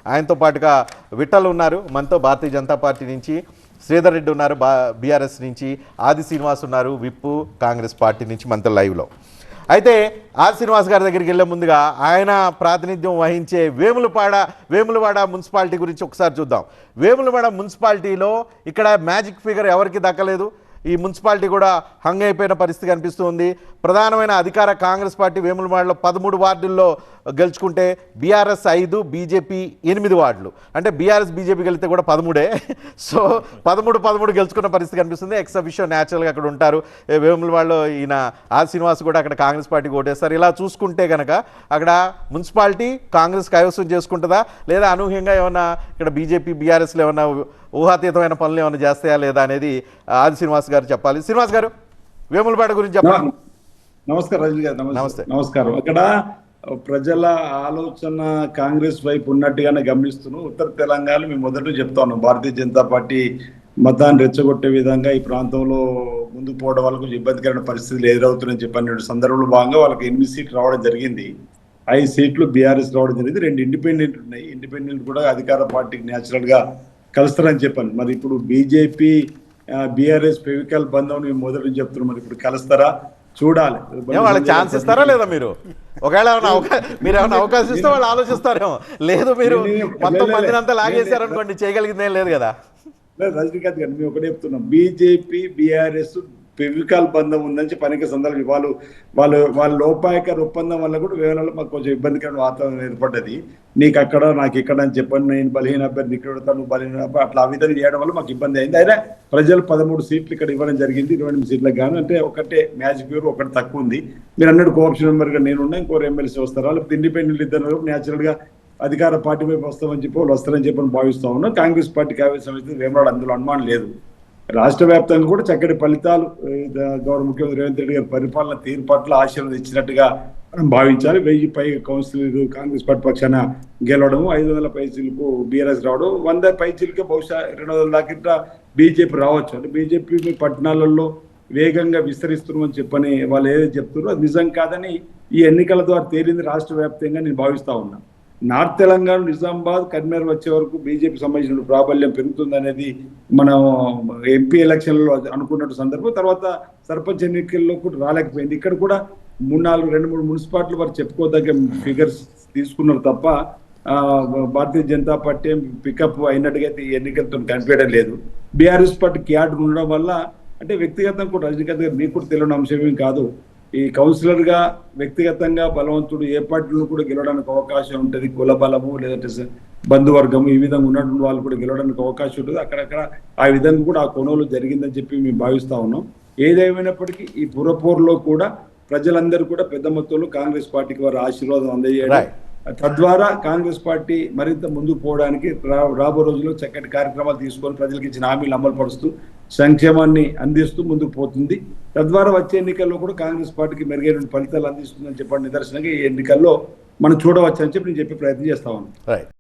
ఆయనతో పాటుగా విఠల్ ఉన్నారు, మనతో భారతీయ జనతా పార్టీ నుంచి శ్రీధర్ రెడ్డి ఉన్నారు, బీఆర్ఎస్ నుంచి ఆది శ్రీనివాస్ ఉన్నారు, విప్పు కాంగ్రెస్ పార్టీ నుంచి మనతో లైవ్లో. అయితే ఆది శ్రీనివాస్ గారి దగ్గరికి వెళ్ళే ముందుగా ఆయన ప్రాతినిధ్యం వహించే వేములవాడ మున్సిపాలిటీ గురించి ఒకసారి చూద్దాం. వేములవాడ మున్సిపాలిటీలో ఇక్కడ మ్యాజిక్ ఫిగర్ ఎవరికి దక్కలేదు. ఈ మున్సిపాలిటీ కూడా హంగ్ అయిపోయిన పరిస్థితి కనిపిస్తుంది. ప్రధానమైన అధికార కాంగ్రెస్ పార్టీ వేములవాడలో 13 వార్డుల్లో గెలుచుకుంటే బీఆర్ఎస్ 5, బీజేపీ 8 వార్డులు. అంటే బీఆర్ఎస్ బీజేపీ గెలిస్తే కూడా 13. సో 13 గెలుచుకున్న పరిస్థితి కనిపిస్తుంది. ఎక్స్ అఫిషియో న్యాచురల్గా అక్కడ ఉంటారు. వేములవాడలో ఈయన ఆది శ్రీనివాస్ కూడా అక్కడ కాంగ్రెస్ పార్టీకి ఓటేస్తారు. ఇలా చూసుకుంటే కనుక అక్కడ మున్సిపాలిటీ కాంగ్రెస్ కైవసం చేసుకుంటుందా, లేదా అనూహ్యంగా ఏమన్నా ఇక్కడ బీజేపీ బీఆర్ఎస్లో ఏమన్నా ఊహాతీతమైన పనులు ఏమైనా చేస్తాయా లేదా అనేది ఆది శ్రీనివాస్ గారు చెప్పాలి. శ్రీనివాస్ గారు, వేములవాడ గురించి చెప్పండి. నమస్కారం రజనీ గారు. నమస్కారం. అక్కడ ప్రజల ఆలోచన కాంగ్రెస్ వైపు ఉన్నట్టుగానే గమనిస్తున్నాం. ఉత్తర తెలంగాణ మేము మొదట చెప్తా ఉన్నాం, భారతీయ జనతా పార్టీ మతాన్ని రెచ్చగొట్టే విధంగా ఈ ప్రాంతంలో ముందుకు పోవడం వల్ల కొంచెం ఇబ్బందికరమైన పరిస్థితులు ఎదురవుతున్నాయని చెప్పిన సందర్భంలో భాగంగా వాళ్ళకి 8 సీట్లు రావడం జరిగింది. 5 సీట్లు బీఆర్ఎస్ రావడం జరిగింది. 2 ఇండిపెండెంట్ ఉన్నాయి. ఇండిపెండెంట్ కూడా అధికార పార్టీకి న్యాచురల్ గా కలుస్తారని చెప్పాను. మరి ఇప్పుడు బీజేపీ బీఆర్ఎస్ ఫెవికల్ బంధం మేము మొదటి చెప్తున్నాం. మరి ఇప్పుడు కలుస్తారా చూడాలి. వాళ్ళకి ఛాన్స్ ఇస్తారా లేదా? మీరు ఒకవేళ మీరు ఏమైనా అవకాశం ఇస్తే వాళ్ళు ఆలోచిస్తారేమో. లేదు మీరు మొత్తం మందిని అంతా లాగేశారనుకోండి, చేయగలిగిందేం లేదు కదా. రజనీకాంత్ గారు మేము ఒకటే చెప్తున్నాం, బీజేపీ బీఆర్ఎస్ ఫెవికాల్ బంధం ఉందని చెప్పి అనేక సందర్భాలు వాళ్ళ లోపాయకర ఒప్పందం వల్ల కూడా వేళల్లో మాకు కొంచెం ఇబ్బందికరమైన వాతావరణం ఏర్పడ్డది. నీకు అక్కడ నాకు ఇక్కడ అని చెప్పండి, నేను బలహీన అభ్యర్థి ఇక్కడ పెడతాను, నువ్వు బలహీన అట్లా ఆ విధంగా చేయడం వల్ల మాకు ఇబ్బంది అయింది. అయినా ప్రజలు 13 సీట్లు ఇక్కడ ఇవ్వడం జరిగింది. 28 సీట్లకు గాను అంటే ఒకటే మ్యాజిక్ ప్యూర్ ఒకటి తక్కువ ఉంది. మీరు అన్నట్టు కోఆప్షన్ మెంబర్గా నేనున్నా, ఇంకోరు ఎమ్మెల్సీ వస్తారా, లేకపోతే ఇండిపెండెంట్ ఇద్దరు న్యాచురల్ గా అధికార పార్టీ వైపు వస్తామని చెప్పి వాళ్ళు వస్తారని చెప్పని భావిస్తా ఉన్నాం. కాంగ్రెస్ పార్టీకి ఆవేశం వేమరాడు, అందులో అనుమానం లేదు. రాష్ట్ర వ్యాప్తంగా కూడా చక్కటి ఫలితాలు గౌరవ ముఖ్యమంత్రి రేవంత్ రెడ్డి గారి పరిపాలన తీరు పట్ల ఆశీర్వాదం ఇచ్చినట్టుగా మనం భావించాలి. 1000 పైగా కౌన్సిలర్ కాంగ్రెస్ పార్టీ పక్షాన గెలవడము, 500 పైసలకు బీఆర్ఎస్ రావడం, 100 పైసలకే బహుశా 200 దాకా బీజేపీ రావచ్చు. అంటే బీజేపీ పట్టణాలలో వేగంగా విస్తరిస్తున్నామని చెప్పని వాళ్ళు ఏదైతే చెప్తున్నారో అది నిజం కాదని ఈ ఎన్నికల ద్వారా తేలింది రాష్ట్ర వ్యాప్తంగా నేను భావిస్తా ఉన్నా. నార్త్ తెలంగాణ నిజామాబాద్ కరీంనగర్ వచ్చే వరకు బీజేపీ సంబంధించిన ప్రాబల్యం పెరుగుతుంది అనేది మనం ఎంపీ ఎలక్షన్లో అనుకున్నట్టు సందర్భం. తర్వాత సర్పంచ్ ఎన్నికల్లో కూడా రాలేకపోయింది. ఇక్కడ కూడా 2-3 మున్సిపాలిటీలు వారు చెప్పుకోదగ్గ ఫిగర్స్ తీసుకున్నారు తప్ప భారతీయ జనతా పార్టీ పికప్ అయినట్టుగా ఈ ఎన్నికలతో కనిపించడం లేదు. బీఆర్ఎస్ పార్టీ క్యాడ్ ఉండడం వల్ల అంటే వ్యక్తిగతంగా కూడా రజనీకాంత్ గారు మీకు కూడా తెలియని అంశం ఏం కాదు. ఈ కౌన్సిలర్ గా వ్యక్తిగతంగా బలవంతుడు ఏ పార్టీలో కూడా గెలవడానికి అవకాశం ఉంటుంది. కుల బలము లేదంటే బంధువర్గము ఈ విధంగా ఉన్నటువంటి వాళ్ళు కూడా గెలవడానికి అవకాశం ఉంటుంది. అక్కడక్కడ ఆ విధంగా కూడా ఆ కొనుగోలు జరిగిందని చెప్పి మేము భావిస్తా ఉన్నాం. ఏదేమైనప్పటికీ ఈ పురపోరులో కూడా ప్రజలందరూ కూడా పెద్ద మొత్తంలో కాంగ్రెస్ పార్టీకి వారు ఆశీర్వాదం అందజేయడం, తద్వారా కాంగ్రెస్ పార్టీ మరింత ముందుకు పోవడానికి రాబో రోజుల్లో చక్కటి కార్యక్రమాలు తీసుకొని ప్రజలకు ఇచ్చిన హామీలు అమలు పరుస్తూ సంక్షేమాన్ని అందిస్తూ ముందుకు పోతుంది. తద్వారా వచ్చే ఎన్నికల్లో కూడా కాంగ్రెస్ పార్టీకి మెరుగైన ఫలితాలు అందిస్తుందని చెప్పండి నిదర్శనంగా ఈ ఎన్నికల్లో మనం చూడవచ్చు అని చెప్పి నేను చెప్పే ప్రయత్నం చేస్తా ఉన్నాను.